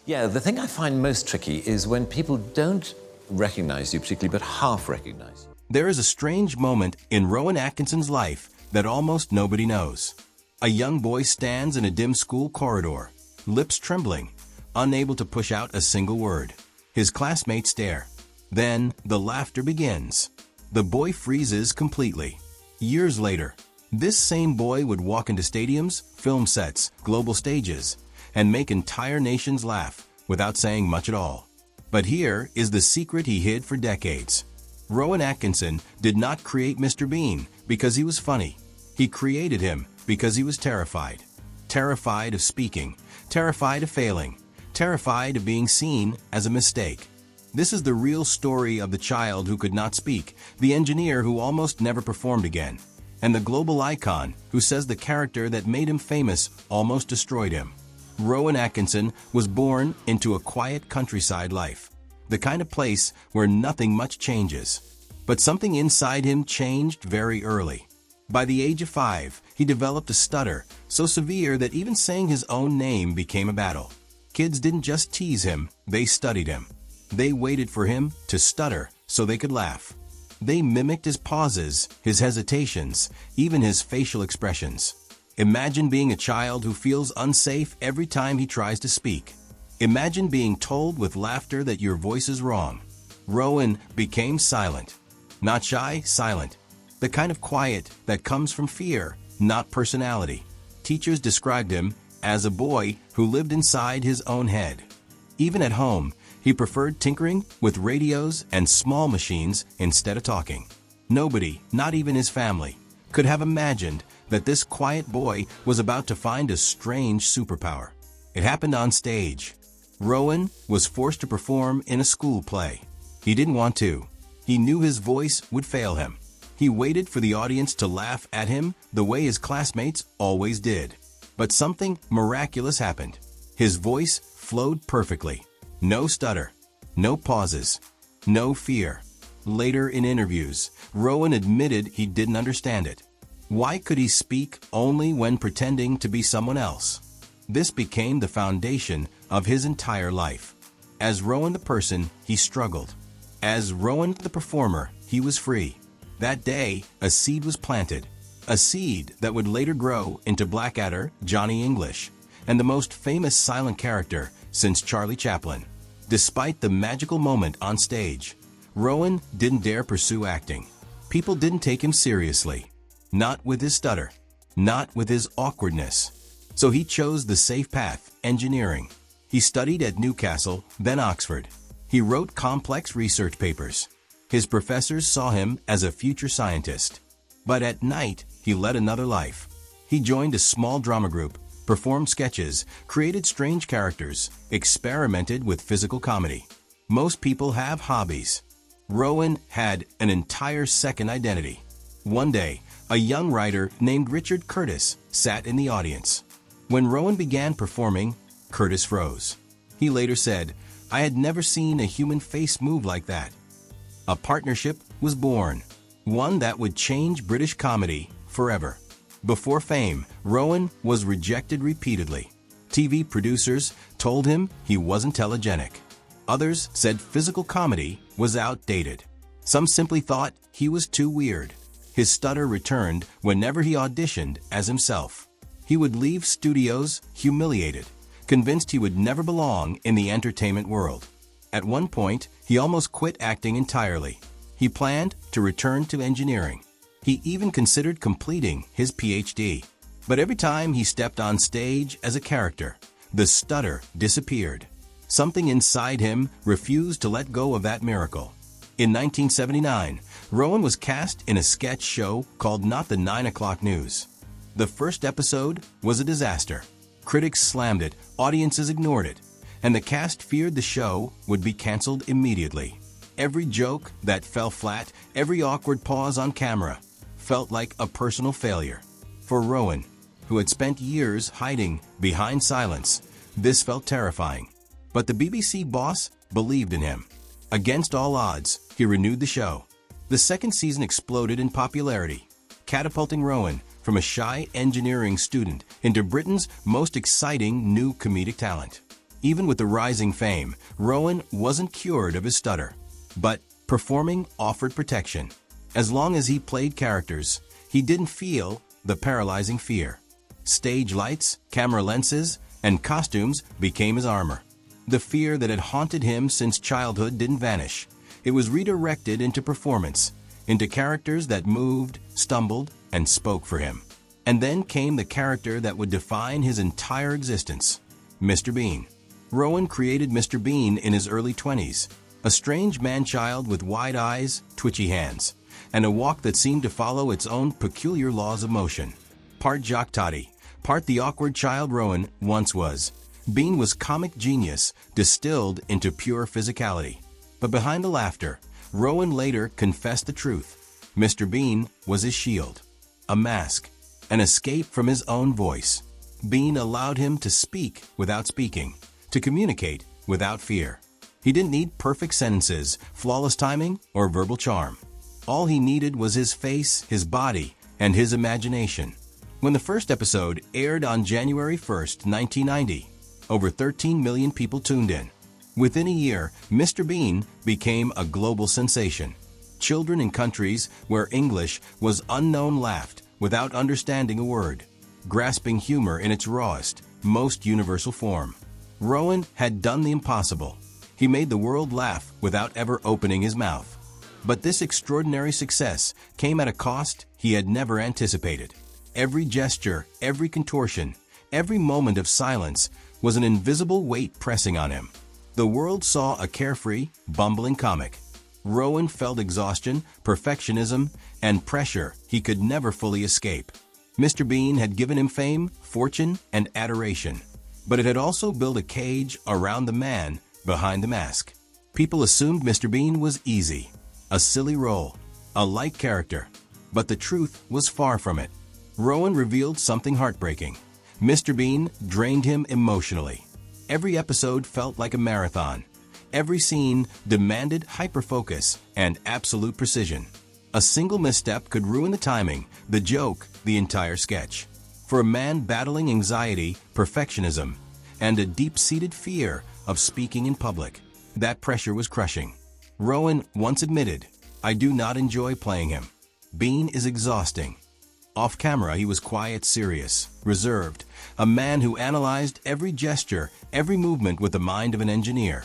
Yeah, the thing I find most tricky is when people don't recognize you particularly, but half recognize you. There is a strange moment in Rowan Atkinson's life that almost nobody knows. A young boy stands in a dim school corridor, lips trembling, unable to push out a single word. His classmates stare. Then the laughter begins. The boy freezes completely. Years later, this same boy would walk into stadiums, film sets, global stages, and make entire nations laugh without saying much at all. But here is the secret he hid for decades. Rowan Atkinson did not create Mr. Bean because he was funny. He created him because he was terrified. Terrified of speaking, terrified of failing, terrified of being seen as a mistake. This is the real story of the child who could not speak, the engineer who almost never performed again, and the global icon who says the character that made him famous almost destroyed him. Rowan Atkinson was born into a quiet countryside life, the kind of place where nothing much changes. But something inside him changed very early. By the age of 5, he developed a stutter so severe that even saying his own name became a battle. Kids didn't just tease him, they studied him. They waited for him to stutter so they could laugh. They mimicked his pauses, his hesitations, even his facial expressions. Imagine being a child who feels unsafe every time he tries to speak. Imagine being told with laughter that your voice is wrong. Rowan became silent. Not shy, silent. The kind of quiet that comes from fear, not personality. Teachers described him as a boy who lived inside his own head. Even at home, he preferred tinkering with radios and small machines instead of talking. Nobody, not even his family, could have imagined that this quiet boy was about to find a strange superpower. It happened on stage. Rowan was forced to perform in a school play. He didn't want to. He knew his voice would fail him. He waited for the audience to laugh at him the way his classmates always did. But something miraculous happened. His voice flowed perfectly. No stutter, no pauses, no fear. Later in interviews, Rowan admitted he didn't understand it. Why could he speak only when pretending to be someone else? This became the foundation of his entire life. As Rowan the person, he struggled. As Rowan the performer, he was free. That day, a seed was planted. A seed that would later grow into Blackadder, Johnny English, and the most famous silent character since Charlie Chaplin. Despite the magical moment on stage, Rowan didn't dare pursue acting. People didn't take him seriously. Not with his stutter, not with his awkwardness. So he chose the safe path, engineering. He studied at Newcastle, then Oxford. He wrote complex research papers. His professors saw him as a future scientist. But at night, he led another life. He joined a small drama group, performed sketches, created strange characters, experimented with physical comedy. Most people have hobbies. Rowan had an entire second identity. One day, a young writer named Richard Curtis sat in the audience. When Rowan began performing, Curtis froze. He later said, "I had never seen a human face move like that." A partnership was born, one that would change British comedy forever. Before fame, Rowan was rejected repeatedly. TV producers told him he wasn't telegenic. Others said physical comedy was outdated. Some simply thought he was too weird. His stutter returned whenever he auditioned as himself. He would leave studios humiliated, convinced he would never belong in the entertainment world. At one point, he almost quit acting entirely. He planned to return to engineering. He even considered completing his PhD. But every time he stepped on stage as a character, the stutter disappeared. Something inside him refused to let go of that miracle. In 1979, Rowan was cast in a sketch show called Not the 9 O'Clock News. The first episode was a disaster. Critics slammed it, audiences ignored it, and the cast feared the show would be canceled immediately. Every joke that fell flat, every awkward pause on camera, felt like a personal failure. For Rowan, who had spent years hiding behind silence, this felt terrifying. But the BBC boss believed in him. Against all odds, he renewed the show. The second season exploded in popularity, catapulting Rowan from a shy engineering student into Britain's most exciting new comedic talent. Even with the rising fame, Rowan wasn't cured of his stutter. But performing offered protection. As long as he played characters, he didn't feel the paralyzing fear. Stage lights, camera lenses, and costumes became his armor. The fear that had haunted him since childhood didn't vanish. It was redirected into performance, into characters that moved, stumbled, and spoke for him. And then came the character that would define his entire existence, Mr. Bean. Rowan created Mr. Bean in his early 20s, a strange man-child with wide eyes, twitchy hands, and a walk that seemed to follow its own peculiar laws of motion. Part jock toddy, part the awkward child Rowan once was, Bean was comic genius distilled into pure physicality. But behind the laughter, Rowan later confessed the truth. Mr. Bean was his shield, a mask, an escape from his own voice. Bean allowed him to speak without speaking, to communicate without fear. He didn't need perfect sentences, flawless timing, or verbal charm. All he needed was his face, his body, and his imagination. When the first episode aired on January 1st, 1990, over 13 million people tuned in. Within a year, Mr. Bean became a global sensation. Children in countries where English was unknown laughed without understanding a word, grasping humor in its rawest, most universal form. Rowan had done the impossible. He made the world laugh without ever opening his mouth. But this extraordinary success came at a cost he had never anticipated. Every gesture, every contortion, every moment of silence was an invisible weight pressing on him. The world saw a carefree, bumbling comic. Rowan felt exhaustion, perfectionism, and pressure he could never fully escape. Mr. Bean had given him fame, fortune, and adoration, but it had also built a cage around the man behind the mask. People assumed Mr. Bean was easy, a silly role, a light character, but the truth was far from it. Rowan revealed something heartbreaking. Mr. Bean drained him emotionally. Every episode felt like a marathon. Every scene demanded hyperfocus and absolute precision. A single misstep could ruin the timing, the joke, the entire sketch. For a man battling anxiety, perfectionism, and a deep-seated fear of speaking in public, that pressure was crushing. Rowan once admitted, "I do not enjoy playing him. Bean is exhausting." Off camera, he was quiet, serious, reserved, a man who analyzed every gesture, every movement with the mind of an engineer.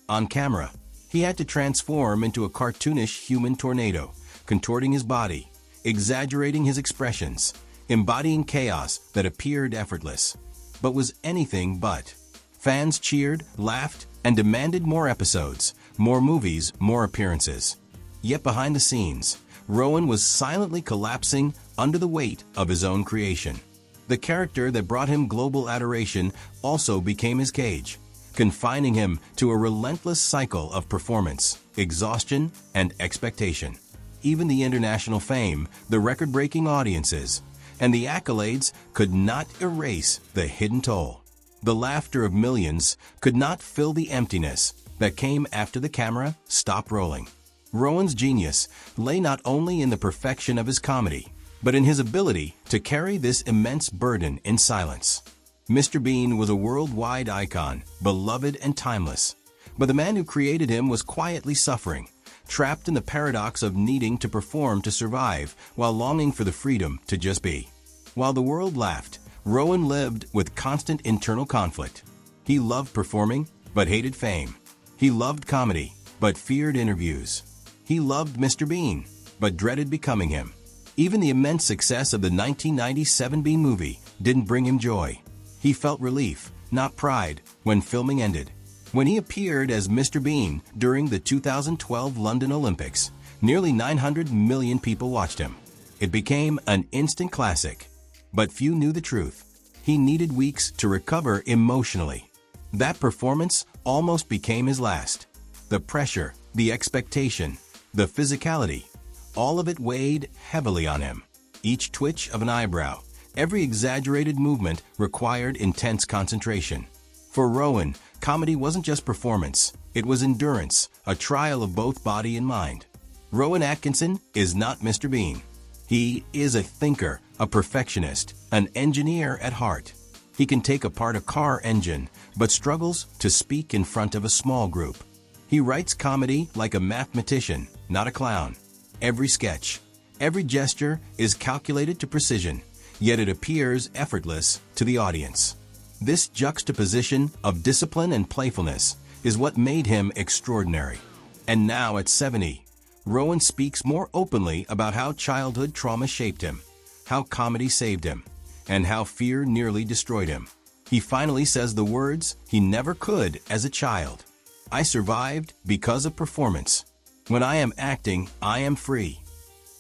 On camera, he had to transform into a cartoonish human tornado, contorting his body, exaggerating his expressions, embodying chaos that appeared effortless, but was anything but. Fans cheered, laughed, and demanded more episodes, more movies, more appearances. Yet behind the scenes, Rowan was silently collapsing under the weight of his own creation. The character that brought him global adoration also became his cage, confining him to a relentless cycle of performance, exhaustion, and expectation. Even the international fame, the record-breaking audiences, and the accolades could not erase the hidden toll. The laughter of millions could not fill the emptiness that came after the camera stopped rolling. Rowan's genius lay not only in the perfection of his comedy, but in his ability to carry this immense burden in silence. Mr. Bean was a worldwide icon, beloved and timeless. But the man who created him was quietly suffering, trapped in the paradox of needing to perform to survive while longing for the freedom to just be. While the world laughed, Rowan lived with constant internal conflict. He loved performing, but hated fame. He loved comedy, but feared interviews. He loved Mr. Bean, but dreaded becoming him. Even the immense success of the 1997 Bean movie didn't bring him joy. He felt relief, not pride, when filming ended. When he appeared as Mr. Bean during the 2012 London Olympics, nearly 900 million people watched him. It became an instant classic. But few knew the truth. He needed weeks to recover emotionally. That performance almost became his last. The pressure, the expectation, the physicality, all of it weighed heavily on him. Each twitch of an eyebrow, every exaggerated movement required intense concentration. For Rowan, comedy wasn't just performance, it was endurance, a trial of both body and mind. Rowan Atkinson is not Mr. Bean. He is a thinker, a perfectionist, an engineer at heart. He can take apart a car engine, but struggles to speak in front of a small group. He writes comedy like a mathematician, not a clown. Every sketch, every gesture is calculated to precision, yet it appears effortless to the audience. This juxtaposition of discipline and playfulness is what made him extraordinary. And now at 70, Rowan speaks more openly about how childhood trauma shaped him, how comedy saved him, and how fear nearly destroyed him. He finally says the words he never could as a child. I survived because of performance. When I am acting, I am free.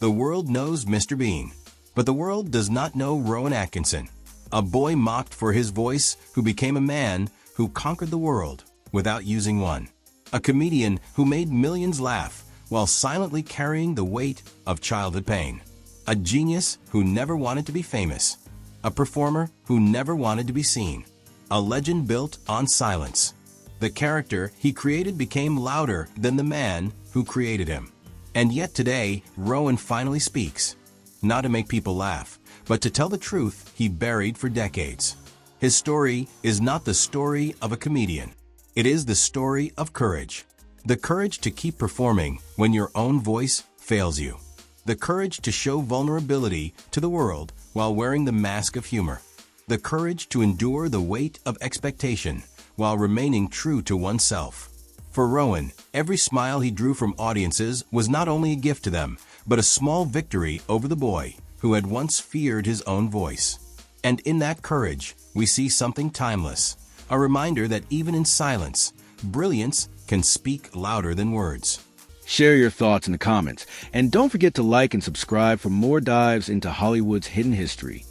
The world knows Mr. Bean, but the world does not know Rowan Atkinson, a boy mocked for his voice who became a man who conquered the world without using one. A comedian who made millions laugh while silently carrying the weight of childhood pain. A genius who never wanted to be famous. A performer who never wanted to be seen. A legend built on silence. The character he created became louder than the man who created him. And yet today, Rowan finally speaks. Not to make people laugh, but to tell the truth he buried for decades. His story is not the story of a comedian. It is the story of courage. The courage to keep performing when your own voice fails you. The courage to show vulnerability to the world while wearing the mask of humor. The courage to endure the weight of expectation while remaining true to oneself. For Rowan, every smile he drew from audiences was not only a gift to them, but a small victory over the boy who had once feared his own voice. And in that courage, we see something timeless, a reminder that even in silence, brilliance can speak louder than words. Share your thoughts in the comments, and don't forget to like and subscribe for more dives into Hollywood's hidden history.